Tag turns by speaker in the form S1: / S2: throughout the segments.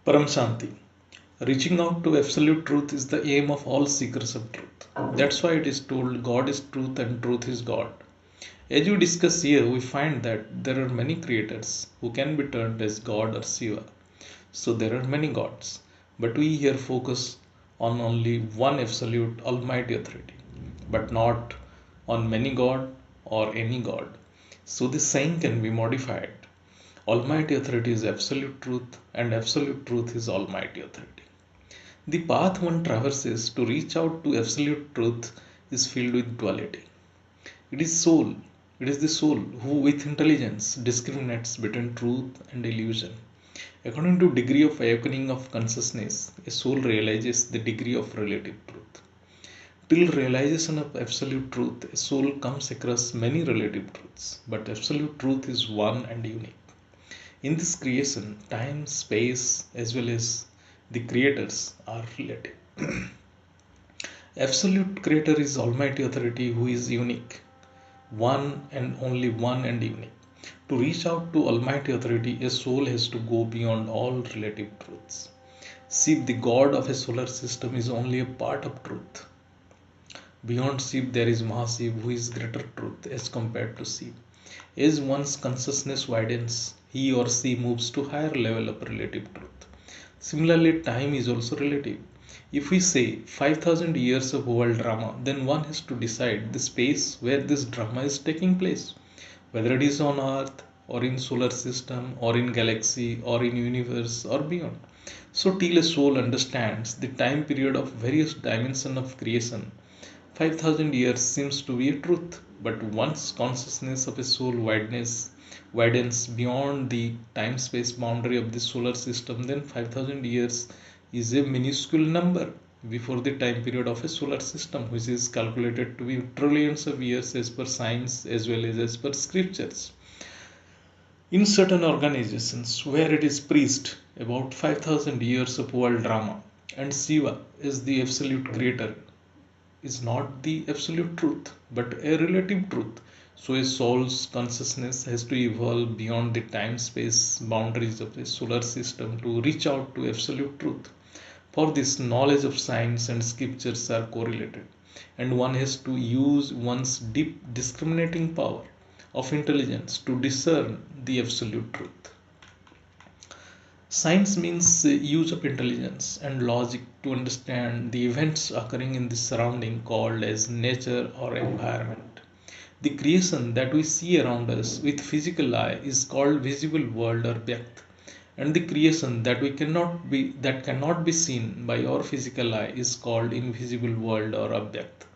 S1: Paramshanti. Reaching out to absolute truth is the aim of all seekers of truth. That's why it is told God is truth and truth is God. As we discuss here, we find that there are many creators who can be termed as God or Shiva. So there are many gods. But we here focus on only one absolute almighty authority, but not on many god or any god. So this saying can be modified. Almighty authority is absolute truth, and absolute truth is almighty authority. The path one traverses to reach out to absolute truth is filled with duality. It is soul. It is the soul who, with intelligence, discriminates between truth and illusion. According to degree of awakening of consciousness, a soul realizes the degree of relative truth. Till realization of absolute truth, a soul comes across many relative truths, but absolute truth is one and unique. In this creation, time, space, as well as the creators are relative. Absolute creator is almighty authority who is unique, one and only one and unique. To reach out to almighty authority, a soul has to go beyond all relative truths. Shiv, the god of a solar system, is only a part of truth. Beyond Shiv, there is Mahashiv, who is greater truth as compared to Shiv. As one's consciousness widens, he or she moves to higher level of relative truth. Similarly, time is also relative. If we say 5000 years of world drama, then one has to decide the space where this drama is taking place, whether it is on Earth or in solar system or in galaxy or in universe or beyond. So till a soul understands the time period of various dimensions of creation, 5000 years seems to be a truth. But once consciousness of a soul widens beyond the time space boundary of the solar system, then 5000 years is a minuscule number before the time period of a solar system, which is calculated to be trillions of years as per science as well as per scriptures. In certain organizations where it is preached about 5000 years of world drama and Shiva is the absolute creator, is not the absolute truth but a relative truth. So a soul's consciousness has to evolve beyond the time space boundaries of the solar system to reach out to absolute truth. For this, knowledge of science and scriptures are correlated, and one has to use one's deep discriminating power of intelligence to discern the absolute truth. Science means use of intelligence and logic to understand the events occurring in the surrounding called as nature or environment. The creation that we see around us with physical eye is called visible world or Vyakt, and the creation that cannot be seen by our physical eye is called invisible world or Avyakt.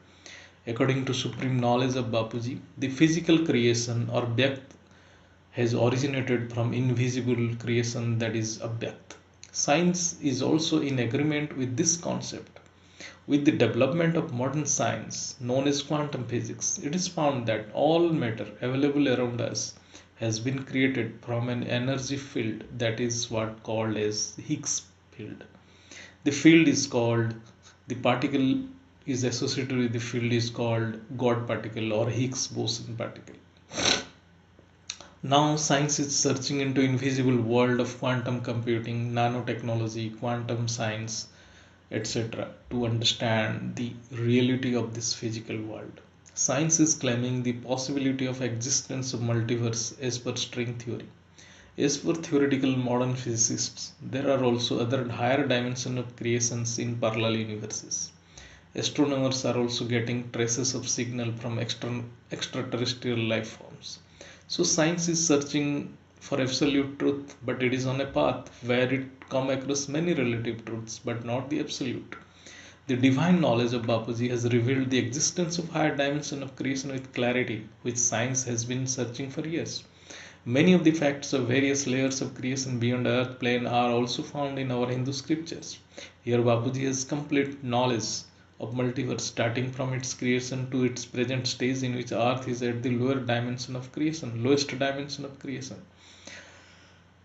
S1: According to supreme knowledge of Bapuji, the physical creation or Vyakt has originated from invisible creation that is Avyakt. Science is also in agreement with this concept. With the development of modern science known as quantum physics, it is found that all matter available around us has been created from an energy field that is what called as Higgs field. The field is called, the particle is associated with the field is called God particle or Higgs boson particle. Now science is searching into invisible world of quantum computing, nanotechnology, quantum science, etc. to understand the reality of this physical world. Science is claiming the possibility of existence of multiverse as per string theory. As per theoretical modern physicists, there are also other higher dimensions of creations in parallel universes. Astronomers are also getting traces of signal from extraterrestrial life forms. So science is searching for absolute truth, but it is on a path where it come across many relative truths, but not the absolute. The divine knowledge of Bapuji has revealed the existence of higher dimension of creation with clarity, which science has been searching for years. Many of the facts of various layers of creation beyond the earth plane are also found in our Hindu scriptures. Here Bapuji has complete knowledge of multiverse starting from its creation to its present stage in which earth is at the lower dimension of creation, lowest dimension of creation.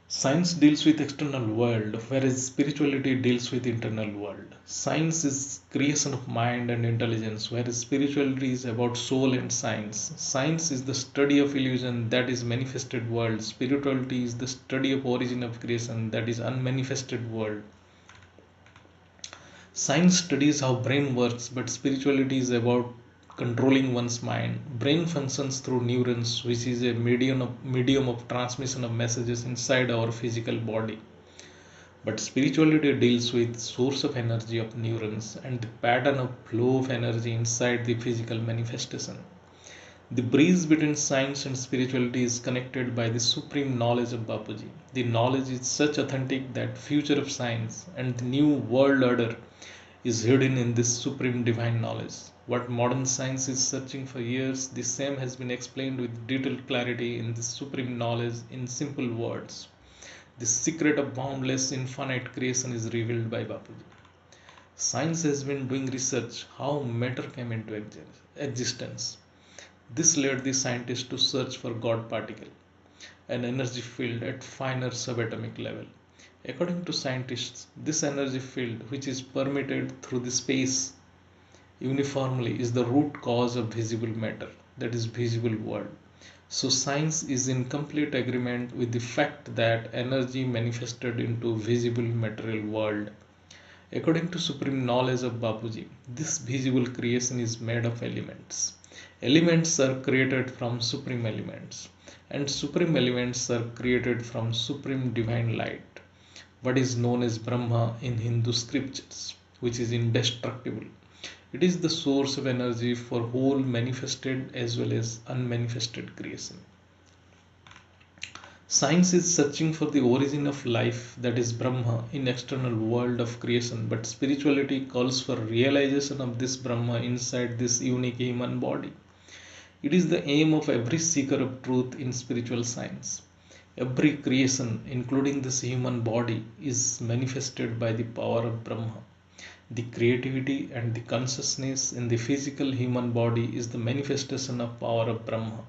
S1: Science deals with external world, whereas spirituality deals with internal world. Science is creation of mind and intelligence, whereas spirituality is about soul and science. Science is the study of illusion, that is manifested world. Spirituality is the study of origin of creation, that is unmanifested world. Science studies how brain works, but spirituality is about controlling one's mind. Brain functions through neurons, which is a medium of transmission of messages inside our physical body. But spirituality deals with source of energy of neurons and the pattern of flow of energy inside the physical manifestation. The bridge between science and spirituality is connected by the supreme knowledge of Bapuji. The knowledge is such authentic that future of science and the new world order is hidden in this supreme divine knowledge. What modern science is searching for years, the same has been explained with detailed clarity in this supreme knowledge in simple words. The secret of boundless infinite creation is revealed by Bapuji. Science has been doing research how matter came into existence. This led the scientists to search for God particle, an energy field at finer subatomic level. According to scientists, this energy field, which is permeated through the space uniformly, is the root cause of visible matter, that is, visible world. So, science is in complete agreement with the fact that energy manifested into visible material world. According to supreme knowledge of Bapuji, this visible creation is made of elements. Elements are created from supreme elements, and supreme elements are created from supreme divine light, what is known as Brahma in Hindu scriptures, which is indestructible. It is the source of energy for whole manifested as well as unmanifested creation. Science is searching for the origin of life, that is Brahma, in external world of creation, but spirituality calls for realization of this Brahma inside this unique human body. It is the aim of every seeker of truth in spiritual science. Every creation, including this human body, is manifested by the power of Brahma. The creativity and the consciousness in the physical human body is the manifestation of power of Brahma.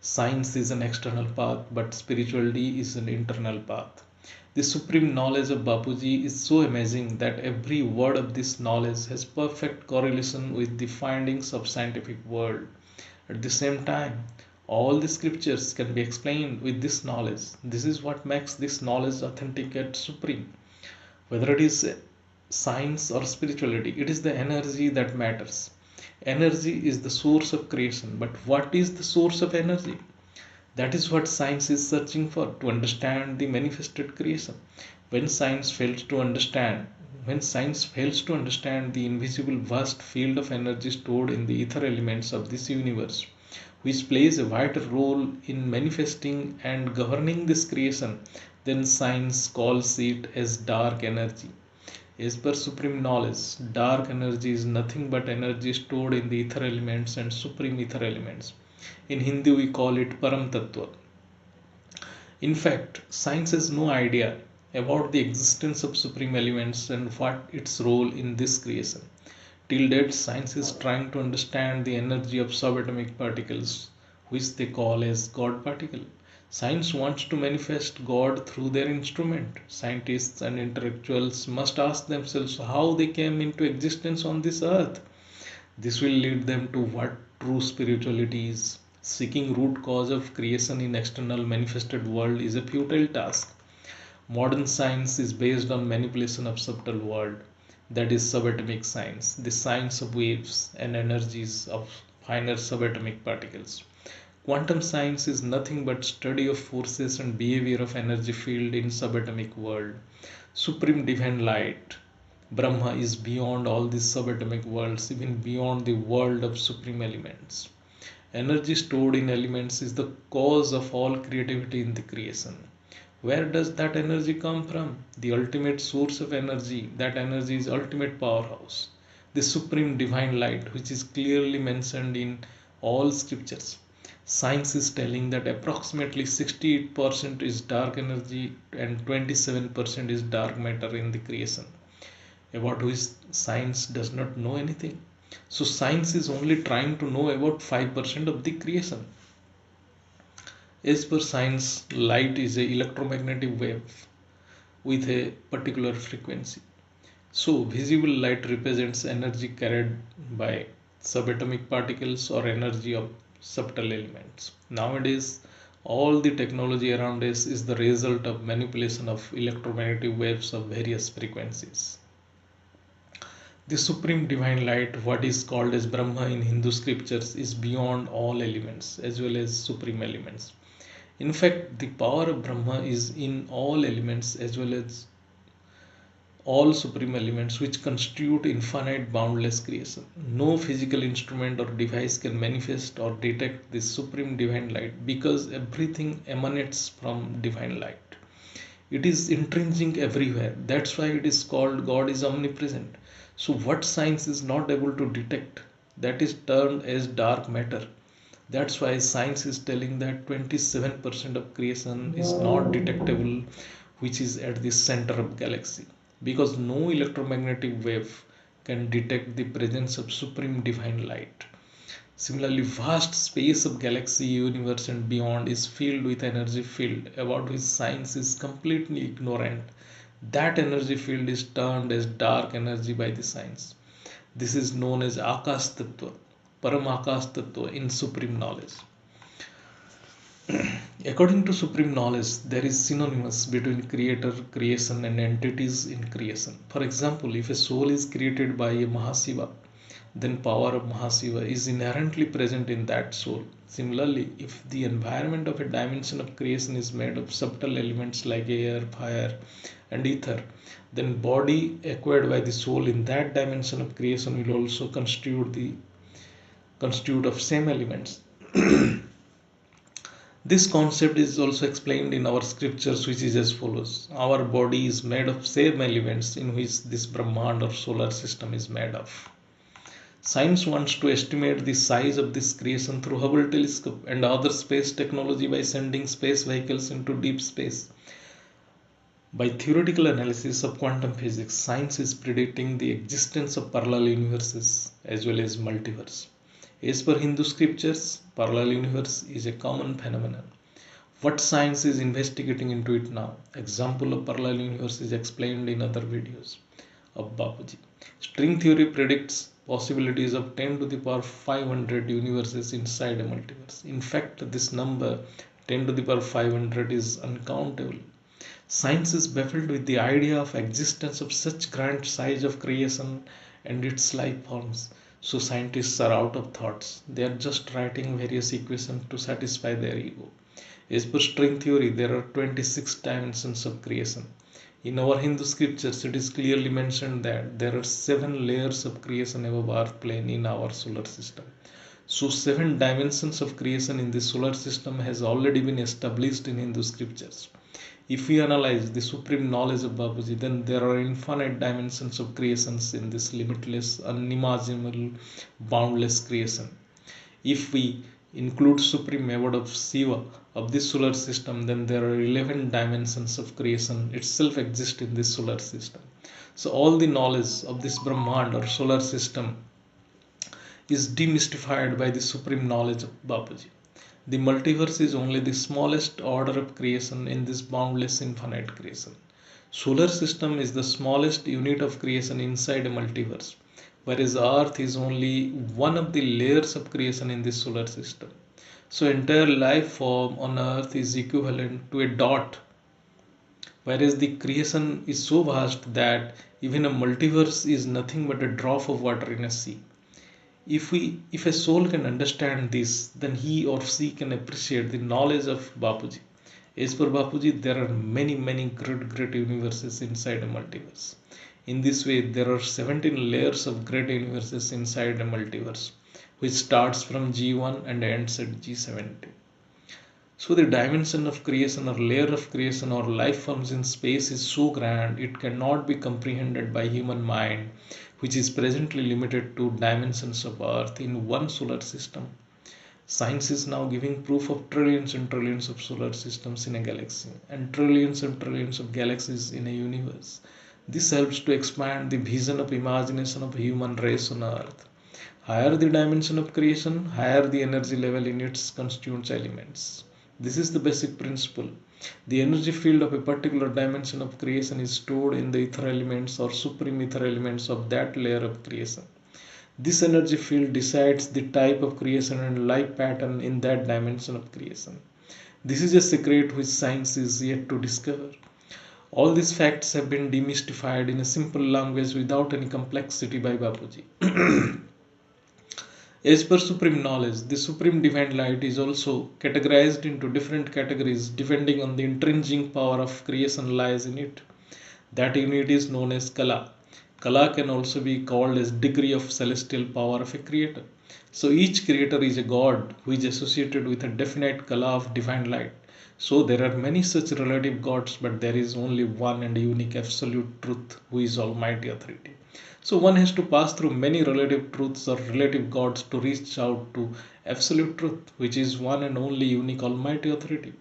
S1: Science is an external path, but spirituality is an internal path. The supreme knowledge of Bapuji is so amazing that every word of this knowledge has perfect correlation with the findings of scientific world. At the same time, all the scriptures can be explained with this knowledge. This is what makes this knowledge authentic and supreme. Whether it is science or spirituality, it is the energy that matters. Energy is the source of creation, but what is the source of energy? That is what science is searching for, to understand the manifested creation. When science fails to understand, when science fails to understand the invisible vast field of energy stored in the ether elements of this universe, which plays a vital role in manifesting and governing this creation, then science calls it as dark energy. As per supreme knowledge, dark energy is nothing but energy stored in the ether elements and supreme ether elements. In Hindi, we call it Param Tattva. In fact, science has no idea about the existence of supreme elements and what its role in this creation. Till date, science is trying to understand the energy of subatomic particles, which they call as God particle. Science wants to manifest God through their instrument. Scientists and intellectuals must ask themselves how they came into existence on this earth. This will lead them to what true spirituality is. Seeking root cause of creation in external manifested world is a futile task. Modern science is based on manipulation of subtle world, that is subatomic science, the science of waves and energies of finer subatomic particles. Quantum science is nothing but study of forces and behavior of energy field in subatomic world. Supreme divine light, Brahma, is beyond all these subatomic worlds, even beyond the world of supreme elements. Energy stored in elements is the cause of all creativity in the creation. Where does that energy come from? The ultimate source of energy, that energy is ultimate powerhouse, the supreme divine light, which is clearly mentioned in all scriptures. Science is telling that approximately 68% is dark energy and 27% is dark matter in the creation, about which science does not know anything. So science is only trying to know about 5% of the creation. As per science, light is a electromagnetic wave with a particular frequency. So, visible light represents energy carried by subatomic particles or energy of subtle elements. Nowadays, all the technology around us is the result of manipulation of electromagnetic waves of various frequencies. The supreme divine light, what is called as Brahma in Hindu scriptures, is beyond all elements as well as supreme elements. In fact, the power of Brahma is in all elements as well as all supreme elements which constitute infinite boundless creation. No physical instrument or device can manifest or detect this supreme divine light because everything emanates from divine light. It is intrinsic everywhere. That's why it is called God is omnipresent. So, what science is not able to detect, that is termed as dark matter. That's why science is telling that 27% of creation is not detectable, which is at the center of galaxy. Because no electromagnetic wave can detect the presence of supreme divine light. Similarly, vast space of galaxy, universe and beyond is filled with energy field about which science is completely ignorant. That energy field is termed as dark energy by the science. This is known as Akash Tattva, Paramakash Tattva in supreme knowledge. According to supreme knowledge, there is synonymous between creator, creation and entities in creation. For example, if a soul is created by a Mahasiva, then power of Mahasiva is inherently present in that soul. Similarly, if the environment of a dimension of creation is made of subtle elements like air, fire and ether, then body acquired by the soul in that dimension of creation will also constitute of same elements. This concept is also explained in our scriptures, which is as follows. Our body is made of same elements in which this Brahmand or solar system is made of. Science wants to estimate the size of this creation through Hubble telescope and other space technology by sending space vehicles into deep space. By theoretical analysis of quantum physics, science is predicting the existence of parallel universes as well as multiverse. As per Hindu scriptures, parallel universe is a common phenomenon. What science is investigating into it now? Example of parallel universe is explained in other videos of Bapuji. String theory predicts possibilities of 10 to the power 500 universes inside a multiverse. In fact, this number 10 to the power 500 is uncountable. Science is baffled with the idea of existence of such grand size of creation and its life forms. So scientists are out of thoughts. They are just writing various equations to satisfy their ego. As per string theory, there are 26 dimensions of creation. In our Hindu scriptures, it is clearly mentioned that there are 7 layers of creation above earth plane in our solar system. So 7 dimensions of creation in the solar system has already been established in Hindu scriptures. If we analyze the supreme knowledge of Bapuji, then there are infinite dimensions of creations in this limitless, unimaginable, boundless creation. If we include supreme abode of Shiva of this solar system, then there are 11 dimensions of creation itself exist in this solar system. So all the knowledge of this Brahmand or solar system is demystified by the supreme knowledge of Bapuji. The multiverse is only the smallest order of creation in this boundless infinite creation. Solar system is the smallest unit of creation inside a multiverse, whereas Earth is only one of the layers of creation in this solar system. So entire life form on Earth is equivalent to a dot, whereas the creation is so vast that even a multiverse is nothing but a drop of water in a sea. If a soul can understand this, then he or she can appreciate the knowledge of Bapuji. As per Bapuji, there are many great universes inside a multiverse. In this way, there are 17 layers of great universes inside a multiverse, which starts from G1 and ends at G17. So the dimension of creation or layer of creation or life forms in space is so grand it cannot be comprehended by human mind, which is presently limited to dimensions of Earth in one solar system. Science is now giving proof of trillions and trillions of solar systems in a galaxy and trillions of galaxies in a universe. This helps to expand the vision of imagination of human race on Earth. Higher the dimension of creation, higher the energy level in its constituent elements. This is the basic principle. The energy field of a particular dimension of creation is stored in the ether elements or supreme ether elements of that layer of creation. This energy field decides the type of creation and life pattern in that dimension of creation. This is a secret which science is yet to discover. All these facts have been demystified in a simple language without any complexity by Bapuji. As per supreme knowledge, the supreme divine light is also categorized into different categories depending on the intrinsic power of creation lies in it. That unit is known as Kala. Kala can also be called as degree of celestial power of a creator. So each creator is a god who is associated with a definite Kala of divine light. So there are many such relative gods, but there is only one and unique absolute truth who is Almighty Authority. So one has to pass through many relative truths or relative gods to reach out to absolute truth, which is one and only unique Almighty Authority.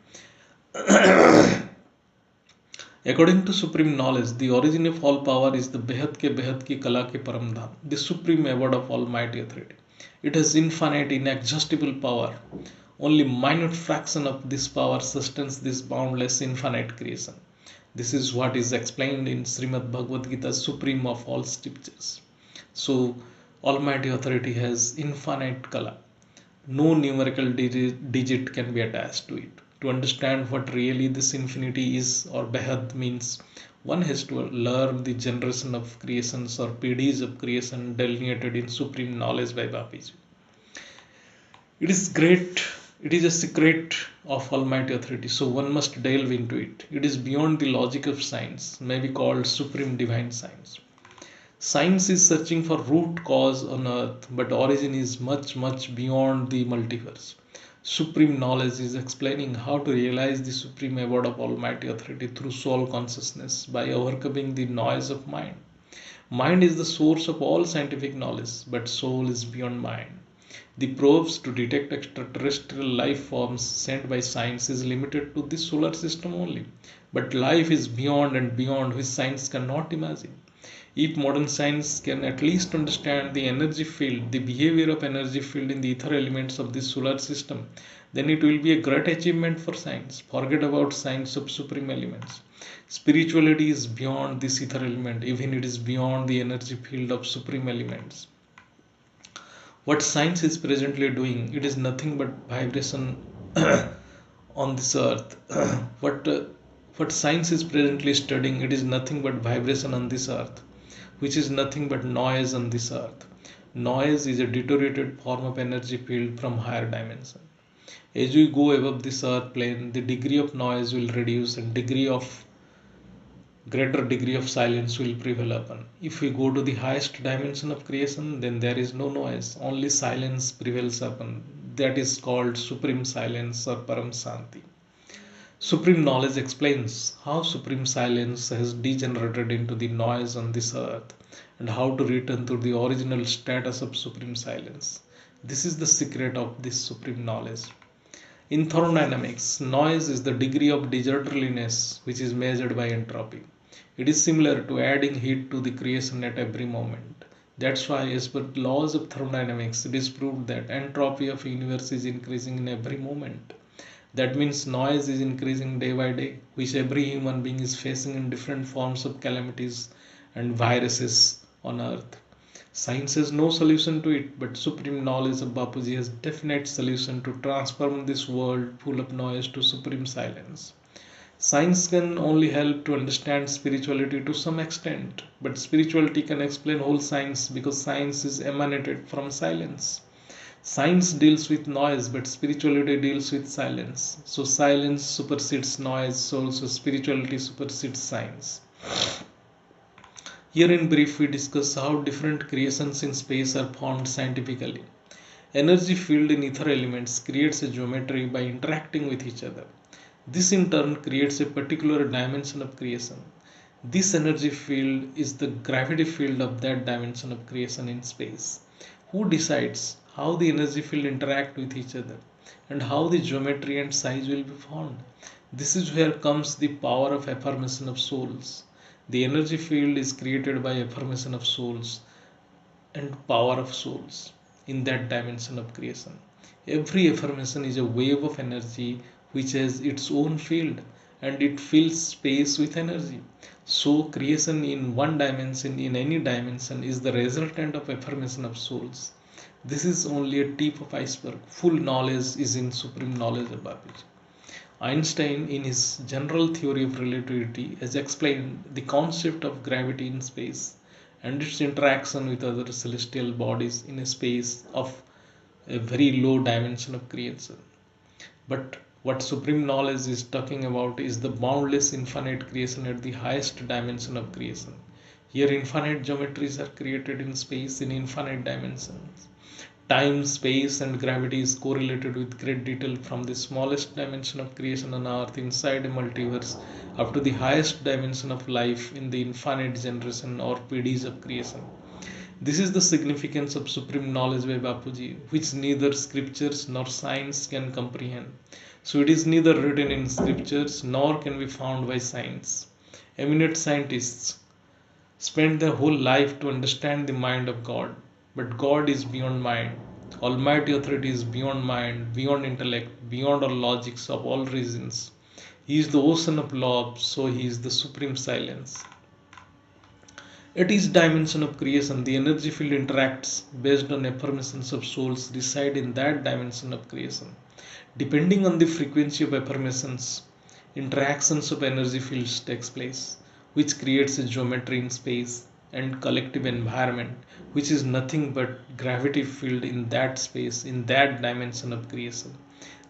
S1: According to supreme knowledge, the origin of all power is the Behad ki Kala ke Paramdham, the supreme abode of Almighty Authority. It has infinite, inexhaustible power. Only minute fraction of this power sustains this boundless, infinite creation. This is what is explained in Srimad Bhagavad Gita, supreme of all scriptures. So, Almighty Authority has infinite Kala. No numerical digit can be attached to it. To understand what really this infinity is or Behad means, one has to learn the generation of creations or PDs of creation delineated in supreme knowledge by Bapuji. It is great. It is a secret of Almighty Authority, so one must delve into it. It is beyond the logic of science, may be called supreme divine science. Science is searching for root cause on earth, but origin is much, much beyond the multiverse. Supreme knowledge is explaining how to realize the supreme abode of Almighty Authority through soul consciousness by overcoming the noise of mind. Mind is the source of all scientific knowledge, but soul is beyond mind. The probes to detect extraterrestrial life forms sent by science is limited to this solar system only. But life is beyond and beyond which science cannot imagine. If modern science can at least understand the energy field, the behavior of energy field in the ether elements of this solar system, then it will be a great achievement for science. Forget about science of supreme elements. Spirituality is beyond this ether element, even it is beyond the energy field of supreme elements. What science is presently doing, it is nothing but vibration on this earth. what what science is presently studying, it is nothing but vibration on this earth, which is nothing but noise on this earth. Noise is a deteriorated form of energy field from higher dimension. As we go above this earth plane, the degree of noise will reduce and greater degree of silence will prevail upon. If we go to the highest dimension of creation, then there is no noise, only silence prevails upon. That is called supreme silence or paramshanti. Supreme knowledge explains how supreme silence has degenerated into the noise on this earth and how to return to the original status of supreme silence. This is the secret of this supreme knowledge. In thermodynamics, noise is the degree of disorderliness which is measured by entropy. It is similar to adding heat to the creation at every moment. That's why, as per laws of thermodynamics, it is proved that entropy of the universe is increasing in every moment. That means noise is increasing day by day, which every human being is facing in different forms of calamities and viruses on earth. Science has no solution to it, but supreme knowledge of Bapuji has definite solution to transform this world full of noise to supreme silence. Science can only help to understand spirituality to some extent, but spirituality can explain whole science because science is emanated from silence. Science deals with noise, but spirituality deals with silence. So silence supersedes noise, so also spirituality supersedes science. Here in brief, we discuss how different creations in space are formed scientifically. Energy field in ether elements creates a geometry by interacting with each other. This in turn creates a particular dimension of creation. This energy field is the gravity field of that dimension of creation in space. Who decides how the energy field interact with each other and how the geometry and size will be formed? This is where comes the power of affirmation of souls. The energy field is created by affirmation of souls and power of souls in that dimension of creation. Every affirmation is a wave of energy which has its own field and it fills space with energy. So, creation in one dimension, in any dimension, is the resultant of affirmation of souls. This is only a tip of iceberg. Full knowledge is in supreme knowledge of Bapuji. Einstein, in his general theory of relativity, has explained the concept of gravity in space and its interaction with other celestial bodies in a space of a very low dimension of creation. But what supreme knowledge is talking about is the boundless infinite creation at the highest dimension of creation. Here, infinite geometries are created in space in infinite dimensions. Time, space, and gravity is correlated with great detail from the smallest dimension of creation on earth inside a multiverse up to the highest dimension of life in the infinite generation or PDs of creation. This is the significance of supreme knowledge by Bapuji, which neither scriptures nor science can comprehend. So it is neither written in scriptures nor can be found by science. Eminent scientists spend their whole life to understand the mind of God. But God is beyond mind. Almighty authority is beyond mind, beyond intellect, beyond all logics of all reasons. He is the ocean of love, so he is the supreme silence. At each dimension of creation, the energy field interacts based on affirmations of souls reside in that dimension of creation. Depending on the frequency of affirmations, interactions of energy fields takes place, which creates a geometry in space and collective environment, which is nothing but gravity field in that space, in that dimension of creation.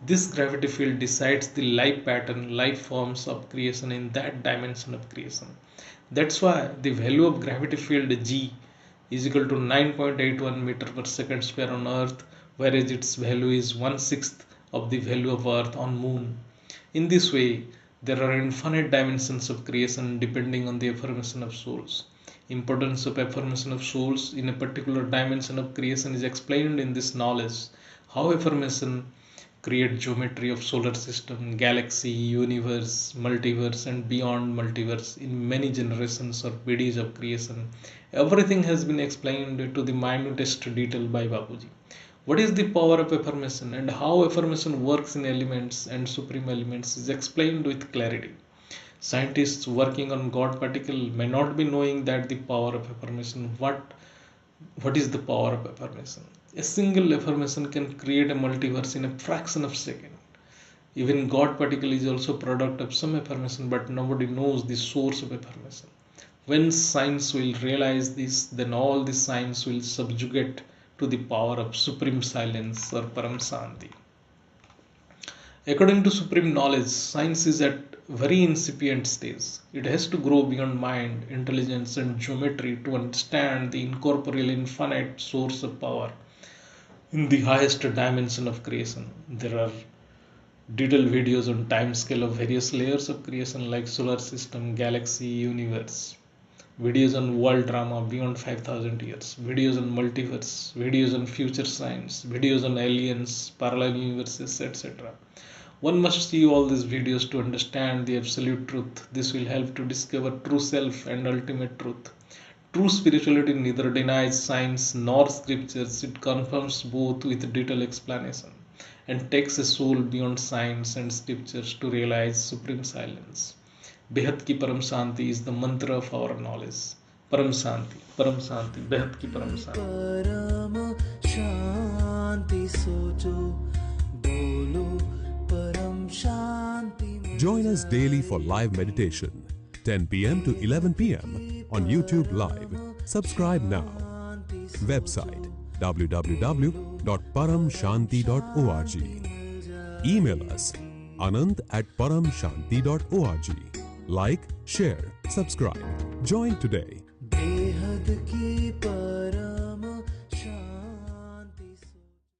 S1: This gravity field decides the life pattern, life forms of creation in that dimension of creation. That's why the value of gravity field G is equal to 9.81 meter per second square on Earth, whereas its value is 1/6 of the value of Earth on Moon. In this way, there are infinite dimensions of creation depending on the affirmation of souls. Importance of affirmation of souls in a particular dimension of creation is explained in this knowledge. How affirmation create geometry of solar system, galaxy, universe, multiverse and beyond multiverse in many generations or PDs of creation. Everything has been explained to the minutest detail by Bapuji. What is the power of affirmation and how affirmation works in elements and supreme elements is explained with clarity. Scientists working on God particle may not be knowing that the power of affirmation. What is the power of affirmation? A single affirmation can create a multiverse in a fraction of a second. Even God particle is also a product of some affirmation, but nobody knows the source of affirmation. When science will realize this, then all the science will subjugate to the power of supreme silence or paramshanti. According to supreme knowledge, science is at very incipient stage. It has to grow beyond mind, intelligence and geometry to understand the incorporeal infinite source of power in the highest dimension of creation. There are detailed videos on time scale of various layers of creation like solar system, galaxy, universe. Videos on world drama beyond 5,000 years. Videos on multiverse. Videos on future science. Videos on aliens, parallel universes, etc. One must see all these videos to understand the absolute truth. This will help to discover true self and ultimate truth. True spirituality neither denies science nor scriptures. It confirms both with detailed explanation and takes a soul beyond science and scriptures to realize supreme silence. Behad ki param shanti is the mantra of our knowledge. Param shanti, behad ki param shanti.
S2: Param shanti socho, bolo param shanti.
S3: Join us daily for live meditation, 10 p.m. to 11 p.m. on YouTube Live. Subscribe now. Website www.paramshanti.org. Email us anant@paramshanti.org. Like, share, subscribe. Join today.
S2: Behad ki